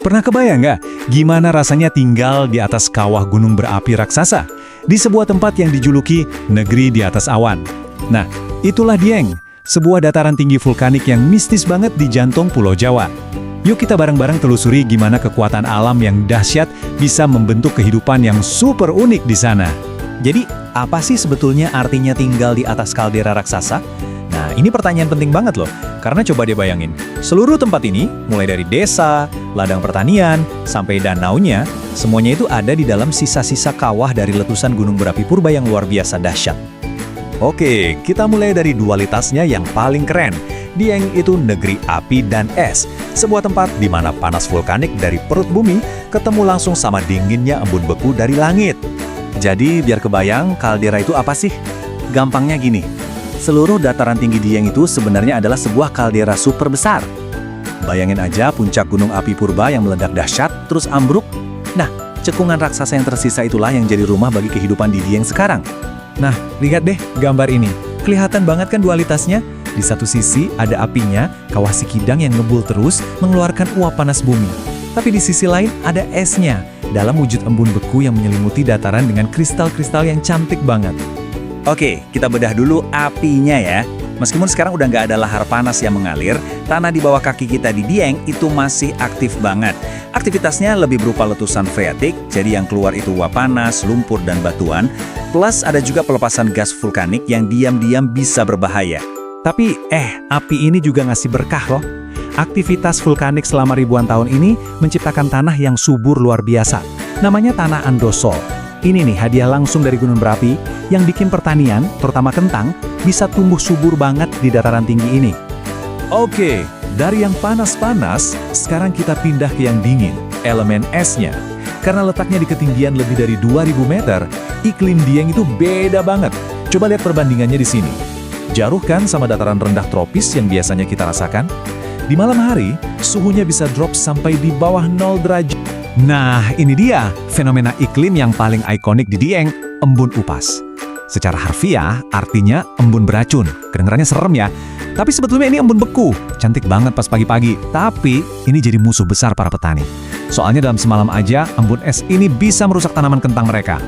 Pernah kebayang nggak gimana rasanya tinggal di atas kawah gunung berapi raksasa? Di sebuah tempat yang dijuluki negeri di atas awan. Nah, itulah Dieng, sebuah dataran tinggi vulkanik yang mistis banget di jantung Pulau Jawa. Yuk kita bareng-bareng telusuri gimana kekuatan alam yang dahsyat bisa membentuk kehidupan yang super unik di sana. Jadi, apa sih sebetulnya artinya tinggal di atas kaldera raksasa? Nah, ini pertanyaan penting banget loh. Karena coba deh bayangin, seluruh tempat ini, mulai dari desa, ladang pertanian, sampai danaunya, semuanya itu ada di dalam sisa-sisa kawah dari letusan gunung berapi purba yang luar biasa dahsyat. Oke, kita mulai dari dualitasnya yang paling keren. Dieng itu negeri api dan es, sebuah tempat di mana panas vulkanik dari perut bumi ketemu langsung sama dinginnya embun beku dari langit. Jadi, biar kebayang, kaldera itu apa sih? Gampangnya gini, seluruh dataran tinggi Dieng itu sebenarnya adalah sebuah kaldera super besar. Bayangin aja puncak gunung api purba yang meledak dahsyat, terus ambruk. Nah, cekungan raksasa yang tersisa itulah yang jadi rumah bagi kehidupan di Dieng sekarang. Nah, lihat deh gambar ini. Kelihatan banget kan dualitasnya? Di satu sisi ada apinya, kawah Sikidang yang ngebul terus mengeluarkan uap panas bumi. Tapi di sisi lain ada esnya, dalam wujud embun beku yang menyelimuti dataran dengan kristal-kristal yang cantik banget. Oke, kita bedah dulu apinya ya. Meskipun sekarang udah nggak ada lahar panas yang mengalir, tanah di bawah kaki kita di Dieng itu masih aktif banget. Aktivitasnya lebih berupa letusan freatik, jadi yang keluar itu uap panas, lumpur, dan batuan. Plus ada juga pelepasan gas vulkanik yang diam-diam bisa berbahaya. Tapi, api ini juga ngasih berkah loh. Aktivitas vulkanik selama ribuan tahun ini menciptakan tanah yang subur luar biasa. Namanya tanah andosol. Ini nih hadiah langsung dari gunung berapi yang bikin pertanian, terutama kentang, bisa tumbuh subur banget di dataran tinggi ini. Oke, dari yang panas-panas, sekarang kita pindah ke yang dingin, elemen esnya. Karena letaknya di ketinggian lebih dari 2000 meter, iklim Dieng itu beda banget. Coba lihat perbandingannya di sini. Jauh kan sama dataran rendah tropis yang biasanya kita rasakan? Di malam hari, suhunya bisa drop sampai di bawah 0 derajat. Nah, ini dia fenomena iklim yang paling ikonik di Dieng, embun upas. Secara harfiah, artinya embun beracun. Kedengarannya serem ya. Tapi sebetulnya ini embun beku. Cantik banget pas pagi-pagi. Tapi, ini jadi musuh besar para petani. Soalnya dalam semalam aja, embun es ini bisa merusak tanaman kentang mereka.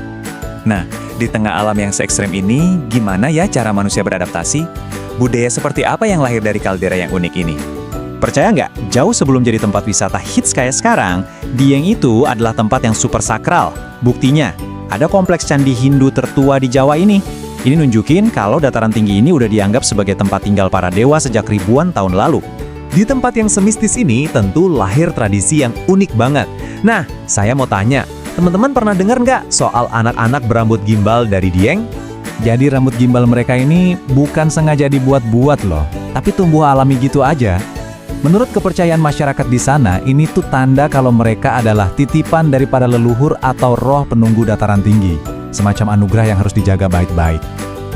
Nah, di tengah alam yang se-ekstrem ini, gimana ya cara manusia beradaptasi? Budaya seperti apa yang lahir dari kaldera yang unik ini? Percaya nggak? Jauh sebelum jadi tempat wisata hits kayak sekarang, Dieng itu adalah tempat yang super sakral. Buktinya, ada kompleks candi Hindu tertua di Jawa ini. Ini nunjukin kalau dataran tinggi ini udah dianggap sebagai tempat tinggal para dewa sejak ribuan tahun lalu. Di tempat yang semistis ini tentu lahir tradisi yang unik banget. Nah, saya mau tanya, teman-teman pernah dengar nggak soal anak-anak berambut gimbal dari Dieng? Jadi rambut gimbal mereka ini bukan sengaja dibuat-buat loh, tapi tumbuh alami gitu aja. Menurut kepercayaan masyarakat di sana, ini tuh tanda kalau mereka adalah titipan daripada leluhur atau roh penunggu dataran tinggi. Semacam anugerah yang harus dijaga baik-baik.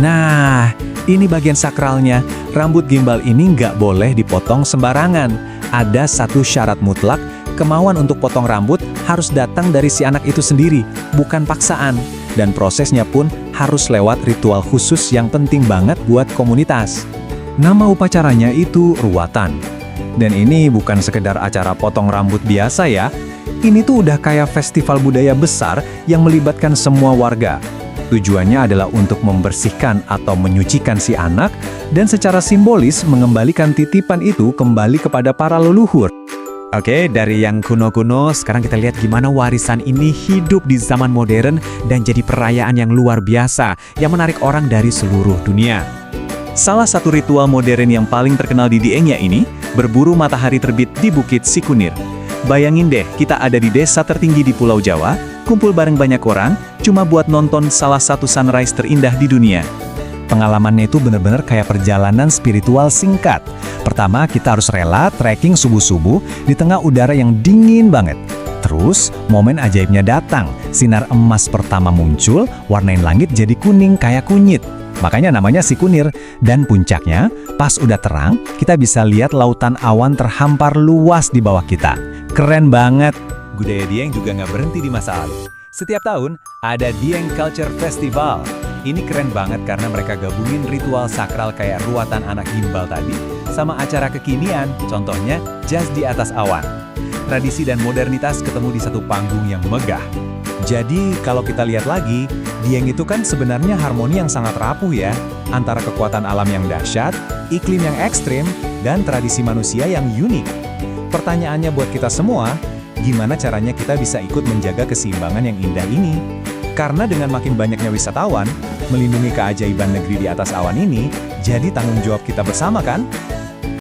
Nah, ini bagian sakralnya. Rambut gimbal ini nggak boleh dipotong sembarangan. Ada satu syarat mutlak, kemauan untuk potong rambut harus datang dari si anak itu sendiri, bukan paksaan. Dan prosesnya pun harus lewat ritual khusus yang penting banget buat komunitas. Nama upacaranya itu ruwatan. Dan ini bukan sekedar acara potong rambut biasa ya. Ini tuh udah kayak festival budaya besar yang melibatkan semua warga. Tujuannya adalah untuk membersihkan atau menyucikan si anak dan secara simbolis mengembalikan titipan itu kembali kepada para leluhur. Oke, dari yang kuno-kuno, sekarang kita lihat gimana warisan ini hidup di zaman modern dan jadi perayaan yang luar biasa yang menarik orang dari seluruh dunia. Salah satu ritual modern yang paling terkenal di Diengnya ini, berburu matahari terbit di Bukit Sikunir. Bayangin deh, kita ada di desa tertinggi di Pulau Jawa, kumpul bareng banyak orang, cuma buat nonton salah satu sunrise terindah di dunia. Pengalamannya itu bener-bener kayak perjalanan spiritual singkat. Pertama, kita harus rela trekking subuh-subuh di tengah udara yang dingin banget. Terus, momen ajaibnya datang. Sinar emas pertama muncul, warnain langit jadi kuning kayak kunyit. Makanya namanya Sikunir. Dan puncaknya, pas udah terang, kita bisa lihat lautan awan terhampar luas di bawah kita. Keren banget. Budaya Dieng juga nggak berhenti di masa lalu. Setiap tahun, ada Dieng Culture Festival. Ini keren banget karena mereka gabungin ritual sakral kayak ruatan anak gimbal tadi, sama acara kekinian, contohnya jazz di atas awan. tradisi dan modernitas ketemu di satu panggung yang megah. Jadi, kalau kita lihat lagi, Dieng itu kan sebenarnya harmoni yang sangat rapuh ya, antara kekuatan alam yang dahsyat, iklim yang ekstrim, dan tradisi manusia yang unik. Pertanyaannya buat kita semua, gimana caranya kita bisa ikut menjaga keseimbangan yang indah ini? Karena dengan makin banyaknya wisatawan, melindungi keajaiban negeri di atas awan ini, jadi tanggung jawab kita bersama kan?